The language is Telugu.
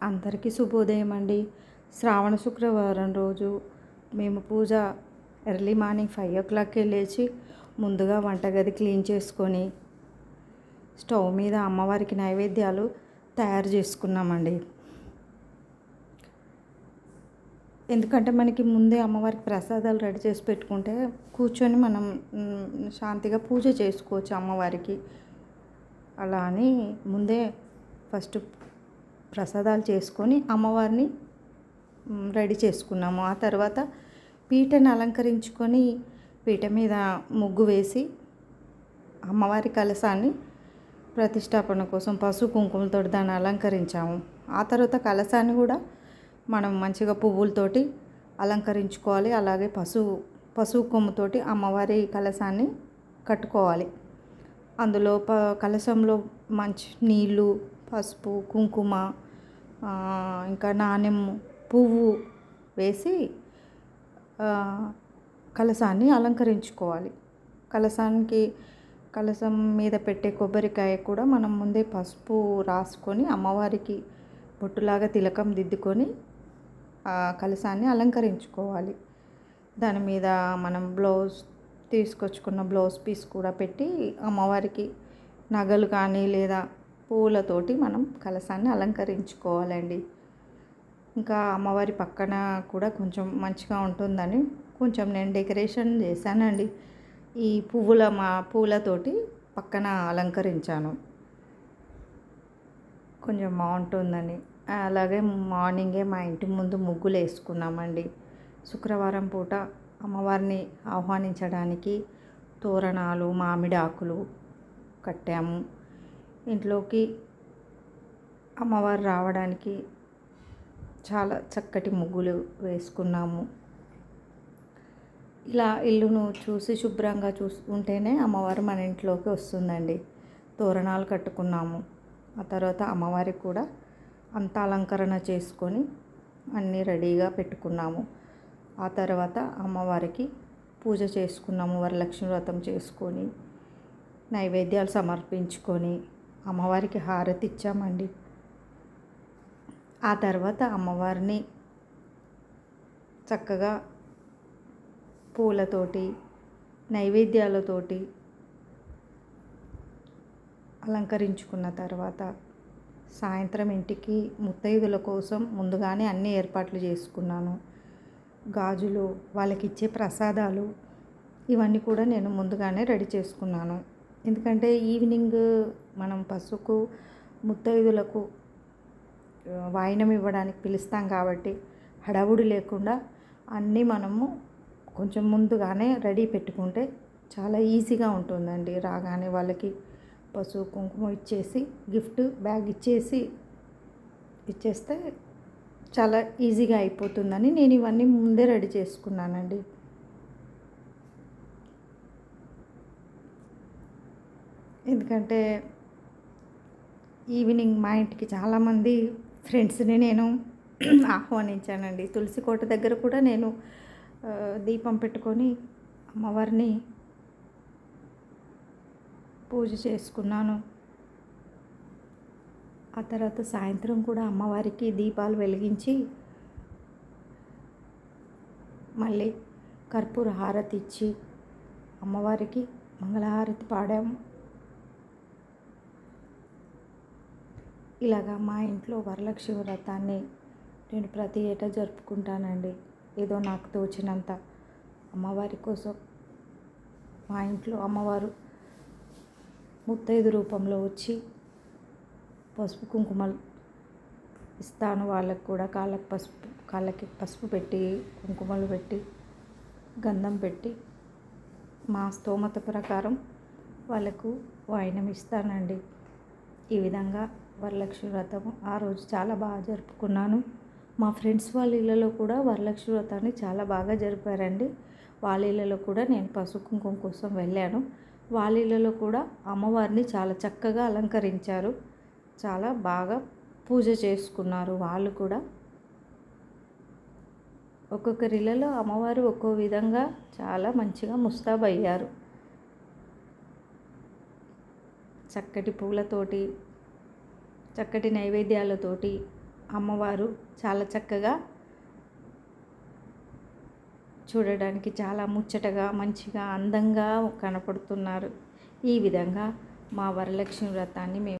అందరికీ శుభోదయం అండి. శ్రావణ శుక్రవారం రోజు మేము పూజ ఎర్లీ మార్నింగ్ 5 o'clockకే లేచి ముందుగా వంటగది క్లీన్ చేసుకొని స్టవ్ మీద అమ్మవారికి నైవేద్యాలు తయారు చేసుకున్నామండి. ఎందుకంటే మనకి ముందే అమ్మవారికి ప్రసాదాలు రెడీ చేసి పెట్టుకుంటే కూర్చొని మనం శాంతిగా పూజ చేసుకోవచ్చు అమ్మవారికి. అలా అని ముందే ఫస్ట్ ప్రసాదాలు చేసుకొని అమ్మవారిని రెడీ చేసుకున్నాము. ఆ తర్వాత పీటను అలంకరించుకొని పీట మీద ముగ్గు వేసి అమ్మవారి కలశాన్ని ప్రతిష్టాపన కోసం పసుపు కుంకుమలతో దాన్ని అలంకరించాము. ఆ తర్వాత కలశాన్ని కూడా మనం మంచిగా పువ్వులతోటి అలంకరించుకోవాలి. అలాగే పసుపు కొమ్ముతోటి అమ్మవారి కలశాన్ని కట్టుకోవాలి. అందులో కలశంలో మంచి నీళ్ళు, పసుపు, కుంకుమ, ఇంకా నాణెం పువ్వు వేసి కలశాన్ని అలంకరించుకోవాలి. కలశం మీద పెట్టే కొబ్బరికాయ కూడా మనం ముందే పసుపు రాసుకొని అమ్మవారికి బొట్టులాగా తిలకం దిద్దుకొని కలశాన్ని అలంకరించుకోవాలి. దాని మీద మనం తీసుకొచ్చుకున్న బ్లౌజ్ పీస్ కూడా పెట్టి అమ్మవారికి నగలు కానీ లేదా పూలతోటి మనం కలశాన్ని అలంకరించుకోవాలండి. ఇంకా అమ్మవారి పక్కన కూడా కొంచెం మంచిగా ఉంటుందని కొంచెం నేను డెకరేషన్ చేశానండి. ఈ పూలతోటి పక్కన అలంకరించాను, కొంచెం బాగుంటుందని. అలాగే మార్నింగే మా ఇంటి ముందు ముగ్గులు వేసుకున్నామండి. శుక్రవారం పూట అమ్మవారిని ఆహ్వానించడానికి తోరణాలు, మామిడి ఆకులు కట్టాము. ఇంట్లోకి అమ్మవారు రావడానికి చాలా చక్కటి ముగ్గులు వేసుకున్నాము. ఇలా ఇల్లును చూసి శుభ్రంగా ఉంటేనే అమ్మవారు మన ఇంట్లోకి వస్తుందండి. తోరణాలు కట్టుకున్నాము. ఆ తర్వాత అమ్మవారికి కూడా అంత అలంకరణ చేసుకొని అన్నీ రెడీగా పెట్టుకున్నాము. ఆ తర్వాత అమ్మవారికి పూజ చేసుకున్నాము. వరలక్ష్మి వ్రతం చేసుకొని నైవేద్యాలు సమర్పించుకొని అమ్మవారికి హారతి ఇచ్చామండి. ఆ తర్వాత అమ్మవారిని చక్కగా పూలతోటి నైవేద్యాలతోటి అలంకరించుకున్న తర్వాత సాయంత్రం ఇంటికి ముత్తైదుల కోసం ముందుగానే అన్ని ఏర్పాట్లు చేసుకున్నాను. గాజులు, వాళ్ళకి ఇచ్చే ప్రసాదాలు ఇవన్నీ కూడా నేను ముందుగానే రెడీ చేసుకున్నాను. ఎందుకంటే ఈవినింగ్ మనం పసుపు ముత్తైదులకు వాయినం ఇవ్వడానికి పిలుస్తాం కాబట్టి హడావుడి లేకుండా అన్నీ మనము కొంచెం ముందుగానే రెడీ పెట్టుకుంటే చాలా ఈజీగా ఉంటుందండి. రాగానే వాళ్ళకి పసుపు కుంకుమ ఇచ్చేసి గిఫ్ట్ బ్యాగ్ ఇచ్చేస్తే చాలా ఈజీగా అయిపోతుందని నేను ఇవన్నీ ముందే రెడీ చేసుకున్నానండి. ఎందుకంటే ఈవినింగ్ మా ఇంటికి చాలామంది ఫ్రెండ్స్ని నేను ఆహ్వానించానండి. తులసి కోట దగ్గర కూడా నేను దీపం పెట్టుకొని అమ్మవారిని పూజ చేసుకున్నాను. ఆ తర్వాత సాయంత్రం కూడా అమ్మవారికి దీపాలు వెలిగించి మళ్ళీ కర్పూర హారతి ఇచ్చి అమ్మవారికి మంగళహారతి పాడాము. ఇలాగా మా ఇంట్లో వరలక్ష్మి వ్రతాన్ని నేను ప్రతి ఏటా జరుపుకుంటానండి. ఏదో నాకు తోచినంత అమ్మవారి కోసం. మా ఇంట్లో అమ్మవారు ముత్తైదు రూపంలో వచ్చి పసుపు కుంకుమలు ఇస్తాను. వాళ్ళకు కూడా కాళ్ళకి పసుపు పెట్టి కుంకుమలు పెట్టి గంధం పెట్టి మా స్తోమత ప్రకారం వాళ్ళకు వాయినం ఇస్తానండి. ఈ విధంగా వరలక్ష్మి వ్రతం ఆ రోజు చాలా బాగా జరుపుకున్నాను. మా ఫ్రెండ్స్ వాళ్ళ ఇళ్ళలో కూడా వరలక్ష్మి వ్రతాన్ని చాలా బాగా జరిపారండి. వాళ్ళ ఇళ్ళలో కూడా నేను పసుపు కుంకుమ కోసం వెళ్ళాను. వాళ్ళ ఇళ్ళలో కూడా అమ్మవారిని చాలా చక్కగా అలంకరించారు. చాలా బాగా పూజ చేసుకున్నారు వాళ్ళు కూడా. ఒక్కొక్కరి ఇళ్ళలో అమ్మవారు ఒక్కో విధంగా చాలా మంచిగా ముస్తాబయ్యారు. చక్కటి పూలతోటి, చక్కటి నైవేద్యాలతోటి అమ్మవారు చాలా చక్కగా చూడడానికి చాలా ముచ్చటగా మంచిగా అందంగా కనపడుతున్నారు. ఈ విధంగా మా వరలక్ష్మి వ్రతాన్ని మేము